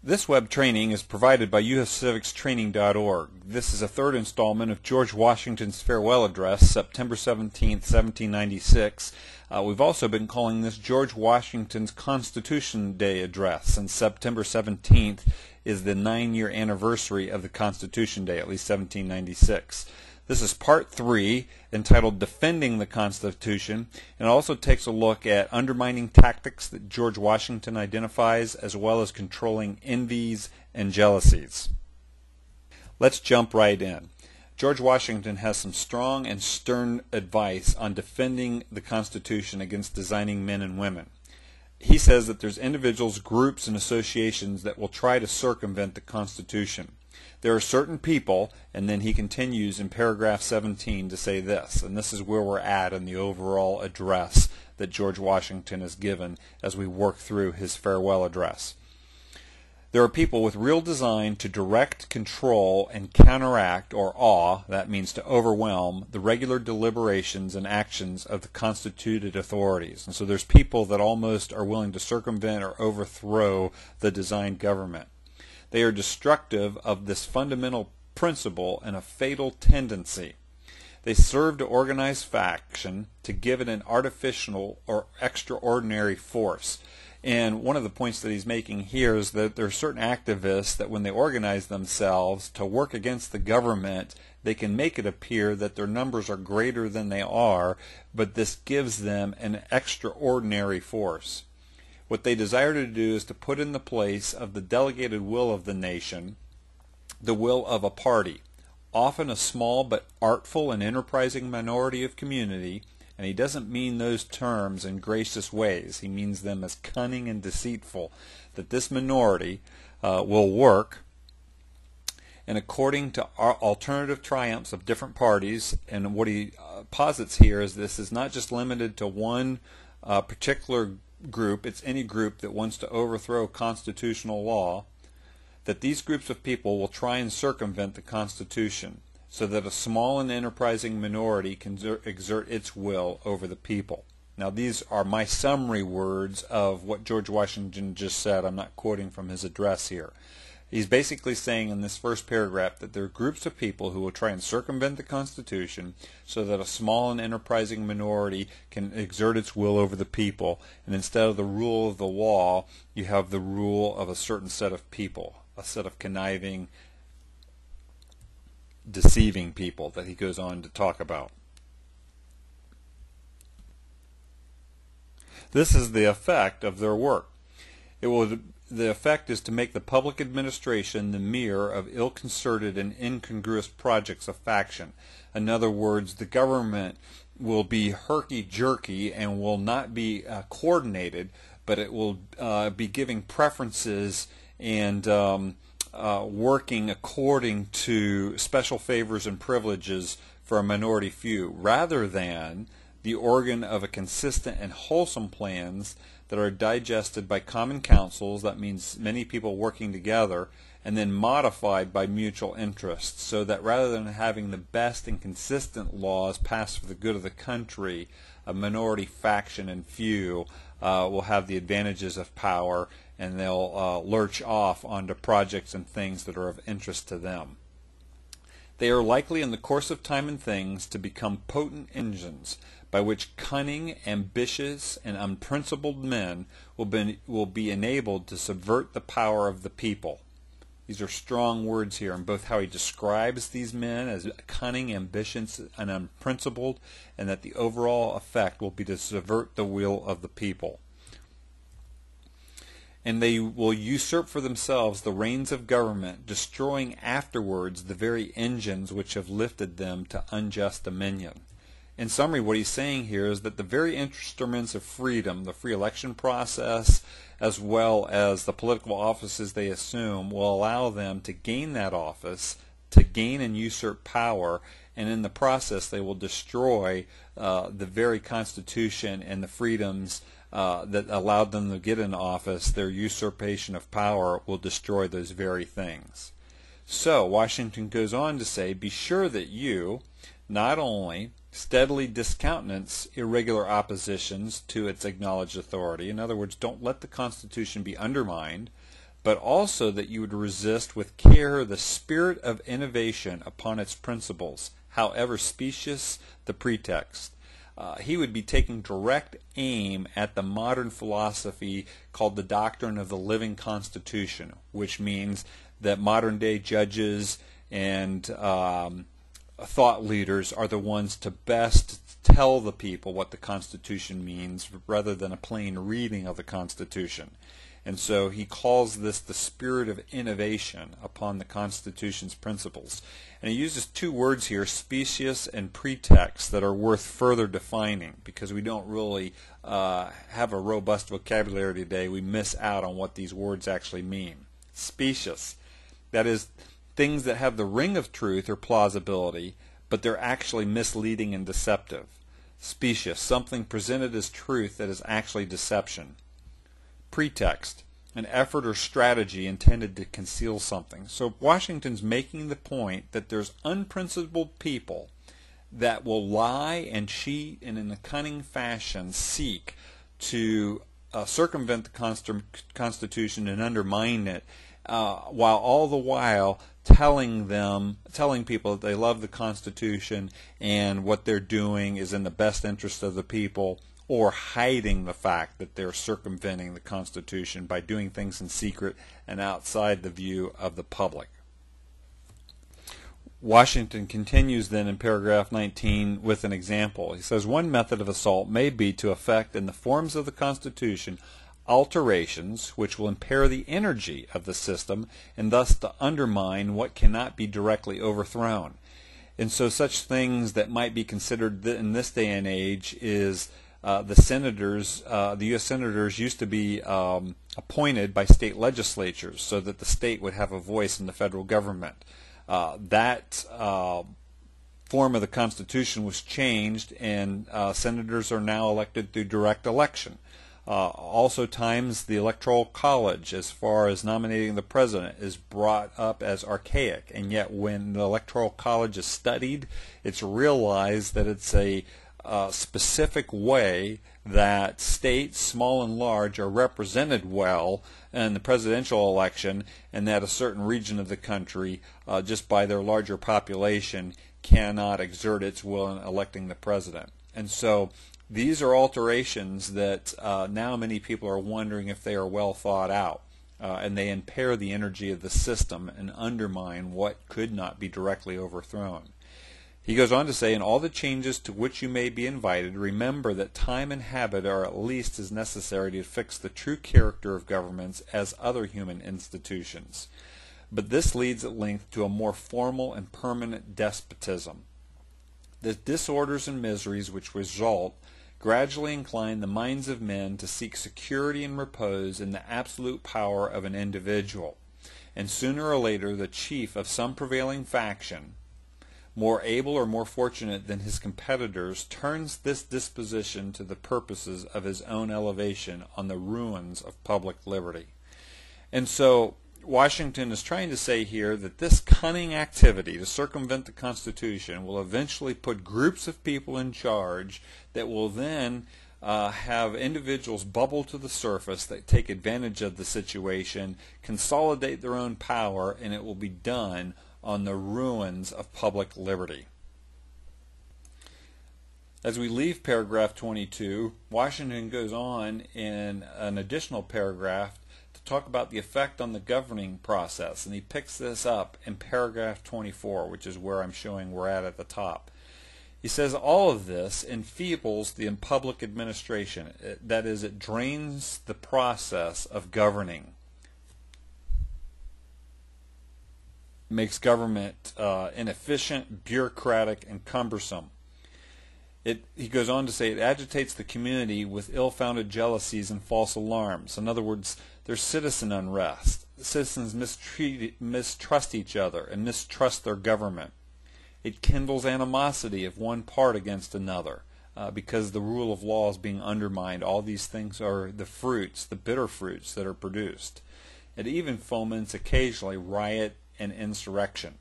This web training is provided by uscivicstraining.org. This is a third installment of George Washington's farewell address, September 17, 1796. We've also been calling this George Washington's Constitution Day address, since September 17th is the 9-year anniversary of the Constitution Day, at least 1796. This is part 3, entitled Defending the Constitution, and it also takes a look at undermining tactics that George Washington identifies, as well as controlling envies and jealousies. Let's jump right in. George Washington has some strong and stern advice on defending the Constitution against designing men and women. He says that there's individuals, groups, and associations that will try to circumvent the Constitution. There are certain people, and then he continues in paragraph 17 to say this, and this is where we're at in the overall address that George Washington has given as we work through his farewell address. There are people with real design to direct, control, and counteract or awe, that means to overwhelm, the regular deliberations and actions of the constituted authorities. And so there's people that almost are willing to circumvent or overthrow the designed government. They are destructive of this fundamental principle and a fatal tendency. They serve to organize faction, to give it an artificial or extraordinary force. And one of the points that he's making here is that there are certain activists that when they organize themselves to work against the government, they can make it appear that their numbers are greater than they are, but this gives them an extraordinary force. What they desire to do is to put in the place of the delegated will of the nation, the will of a party, often a small but artful and enterprising minority of community, and he doesn't mean those terms in gracious ways. He means them as cunning and deceitful, that this minority will work, and according to alternative triumphs of different parties, and what he posits here is this is not just limited to one particular group, it's any group that wants to overthrow constitutional law, that these groups of people will try and circumvent the Constitution so that a small and enterprising minority can exert its will over the people. Now these are my summary words of what George Washington just said. I'm not quoting from his address here. He's basically saying in this first paragraph that there are groups of people who will try and circumvent the Constitution so that a small and enterprising minority can exert its will over the people, and instead of the rule of the law, you have the rule of a certain set of people, a set of conniving, deceiving people that he goes on to talk about. This is the effect of their work. The effect is to make the public administration the mirror of ill-concerted and incongruous projects of faction. In other words, the government will be herky-jerky and will not be coordinated, but it will be giving preferences and working according to special favors and privileges for a minority few, rather than the organ of a consistent and wholesome plans that are digested by common councils, that means many people working together, and then modified by mutual interests, so that rather than having the best and consistent laws passed for the good of the country, a minority faction and few will have the advantages of power, and they'll lurch off onto projects and things that are of interest to them. They are likely in the course of time and things to become potent engines by which cunning, ambitious, and unprincipled men will be enabled to subvert the power of the people. These are strong words here in both how he describes these men as cunning, ambitious, and unprincipled, and that the overall effect will be to subvert the will of the people. And they will usurp for themselves the reins of government, destroying afterwards the very engines which have lifted them to unjust dominion. In summary, what he's saying here is that the very instruments of freedom, the free election process, as well as the political offices they assume, will allow them to gain that office, to gain and usurp power, and in the process they will destroy the very Constitution and the freedoms that allowed them to get in office. Their usurpation of power will destroy those very things. So Washington goes on to say, be sure that you not only steadily discountenance irregular oppositions to its acknowledged authority, in other words, don't let the Constitution be undermined, but also that you would resist with care the spirit of innovation upon its principles, however specious the pretext. He would be taking direct aim at the modern philosophy called the doctrine of the living Constitution, which means that modern-day judges and thought leaders are the ones to best tell the people what the Constitution means rather than a plain reading of the Constitution. And so he calls this the spirit of innovation upon the Constitution's principles. And he uses two words here, specious and pretext, that are worth further defining because we don't really have a robust vocabulary today. We miss out on what these words actually mean. Specious, that is, things that have the ring of truth or plausibility, but they're actually misleading and deceptive. Specious, something presented as truth that is actually deception. Pretext, an effort or strategy intended to conceal something. So Washington's making the point that there's unprincipled people that will lie and cheat and in a cunning fashion seek to circumvent the Constitution and undermine it, while all the while telling people that they love the Constitution and what they're doing is in the best interest of the people, or hiding the fact that they're circumventing the Constitution by doing things in secret and outside the view of the public. Washington continues then in paragraph 19 with an example. He says, one method of assault may be to effect in the forms of the Constitution alterations which will impair the energy of the system and thus to undermine what cannot be directly overthrown. And so such things that might be considered in this day and age is the U.S. senators used to be appointed by state legislatures so that the state would have a voice in the federal government. That form of the Constitution was changed, and senators are now elected through direct election. Also times the Electoral College, as far as nominating the president, is brought up as archaic, and yet when the Electoral College is studied, it's realized that it's a specific way that states, small and large, are represented well in the presidential election, and that a certain region of the country, just by their larger population, cannot exert its will in electing the president. And so these are alterations that now many people are wondering if they are well thought out, and they impair the energy of the system and undermine what could not be directly overthrown. He goes on to say, in all the changes to which you may be invited, remember that time and habit are at least as necessary to fix the true character of governments as other human institutions. But this leads at length to a more formal and permanent despotism. The disorders and miseries which result gradually incline the minds of men to seek security and repose in the absolute power of an individual, and sooner or later the chief of some prevailing faction, more able or more fortunate than his competitors, turns this disposition to the purposes of his own elevation on the ruins of public liberty. And so Washington is trying to say here that this cunning activity to circumvent the Constitution will eventually put groups of people in charge that will then have individuals bubble to the surface that take advantage of the situation, consolidate their own power, and it will be done on the ruins of public liberty. As we leave paragraph 22, Washington goes on in an additional paragraph to talk about the effect on the governing process, and he picks this up in paragraph 24, which is where I'm showing we're at the top. He says all of this enfeebles the public administration. That is, it drains the process of governing. Makes government inefficient, bureaucratic, and cumbersome. He goes on to say it agitates the community with ill-founded jealousies and false alarms. In other words, there's citizen unrest. Citizens mistrust each other and mistrust their government. It kindles animosity of one part against another because the rule of law is being undermined. All these things are the fruits, the bitter fruits that are produced. It even foments occasionally riot and insurrection.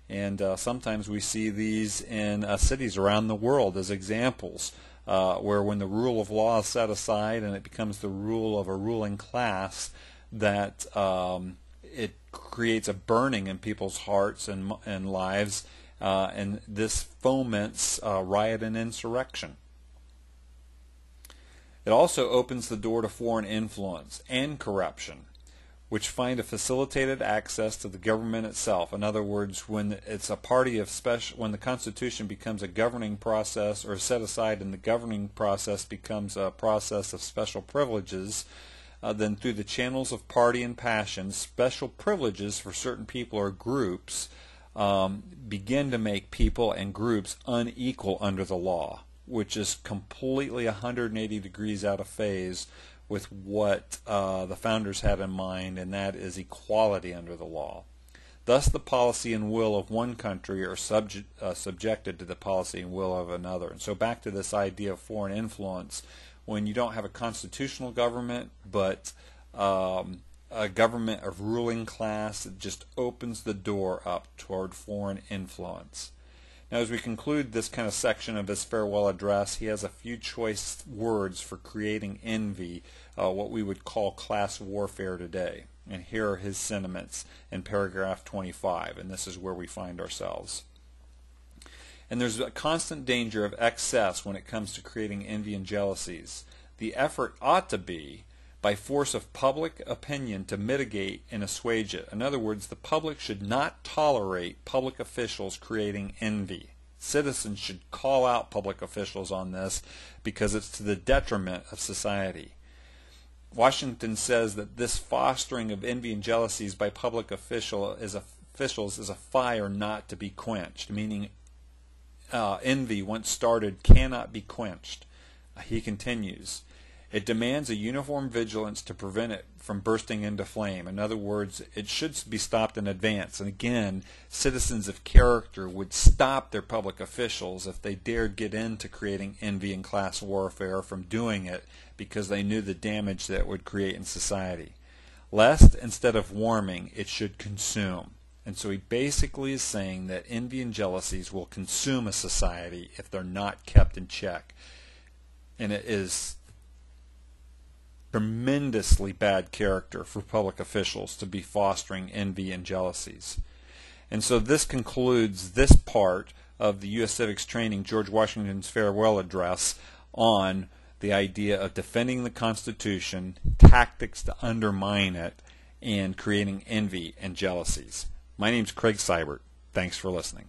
And sometimes we see these in cities around the world as examples where when the rule of law is set aside and it becomes the rule of a ruling class, that it creates a burning in people's hearts and lives, and this foments riot and insurrection. It also opens the door to foreign influence and corruption, which find a facilitated access to the government itself. In other words, when it's a party of when the Constitution becomes a governing process, or set aside and the governing process becomes a process of special privileges, then through the channels of party and passion, special privileges for certain people or groups begin to make people and groups unequal under the law, which is completely 180 degrees out of phase with what the founders had in mind, and that is equality under the law. Thus the policy and will of one country are subjected to the policy and will of another. And so back to this idea of foreign influence, when you don't have a constitutional government but a government of ruling class, it just opens the door up toward foreign influence. Now, as we conclude this kind of section of his farewell address, he has a few choice words for creating envy, what we would call class warfare today. And here are his sentiments in paragraph 25, and this is where we find ourselves. And there's a constant danger of excess when it comes to creating envy and jealousies. The effort ought to be by force of public opinion to mitigate and assuage it. In other words, the public should not tolerate public officials creating envy. Citizens should call out public officials on this because it's to the detriment of society. Washington says that this fostering of envy and jealousies by public officials is a fire not to be quenched, meaning envy, once started, cannot be quenched. He continues, it demands a uniform vigilance to prevent it from bursting into flame. In other words, it should be stopped in advance. And again, citizens of character would stop their public officials if they dared get into creating envy and class warfare from doing it, because they knew the damage that it would create in society. Lest, instead of warming, it should consume. And so he basically is saying that envy and jealousies will consume a society if they're not kept in check. And it is tremendously bad character for public officials to be fostering envy and jealousies. And so this concludes this part of the U.S. Civics Training, George Washington's farewell address, on the idea of defending the Constitution, tactics to undermine it, and creating envy and jealousies. My name's Craig Seibert. Thanks for listening.